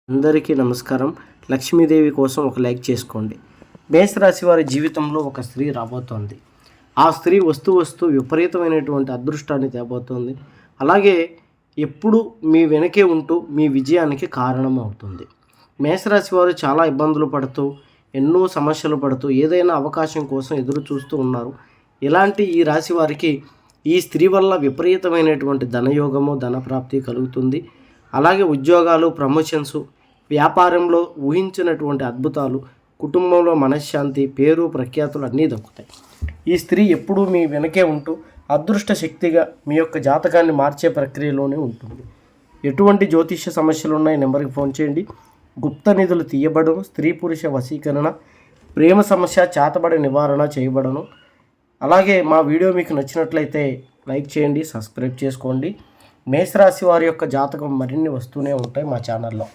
అందరికీ నమస్కారం. లక్ష్మీదేవి కోసం ఒక లైక్ చేసుకోండి. మేషరాశి వారి జీవితంలో ఒక స్త్రీ రాబోతోంది. ఆ స్త్రీ వస్తూ విపరీతమైనటువంటి అదృష్టాన్ని తేబోతోంది. అలాగే ఎప్పుడు మీ వెనకే ఉంటూ మీ విజయానికి కారణం అవుతుంది. మేషరాశి వారు చాలా ఇబ్బందులు పడుతూ, ఎన్నో సమస్యలు పడుతూ ఏదైనా అవకాశం కోసం ఎదురు చూస్తూ ఉన్నారు. ఇలాంటి ఈ రాశి వారికి ఈ స్త్రీ వల్ల విపరీతమైనటువంటి ధనయోగము, ధనప్రాప్తి కలుగుతుంది. అలాగే ఉద్యోగాలు, ప్రమోషన్స్, వ్యాపారంలో ఊహించినటువంటి అద్భుతాలు, కుటుంబంలో మనశ్శాంతి, పేరు ప్రఖ్యాతులు అన్నీ దక్కుతాయి. ఈ స్త్రీ ఎప్పుడూ మీ వెనకే ఉంటూ అదృష్ట శక్తిగా మీ యొక్క జాతకాన్ని మార్చే ప్రక్రియలోనే ఉంటుంది. ఎటువంటి జ్యోతిష్య సమస్యలు ఉన్నాయి నెంబర్కి ఫోన్ చేయండి. గుప్త నిధులు తీయబడను, స్త్రీ పురుష వశీకరణ, ప్రేమ సమస్య, చేతబడి నివారణ చేయబడను. అలాగే మా వీడియో మీకు నచ్చినట్లయితే లైక్ చేయండి, సబ్స్క్రైబ్ చేసుకోండి. మేషరాశి వారి యొక్క జాతకం మరిన్ని వస్తూనే ఉంటాయి మా ఛానల్లో.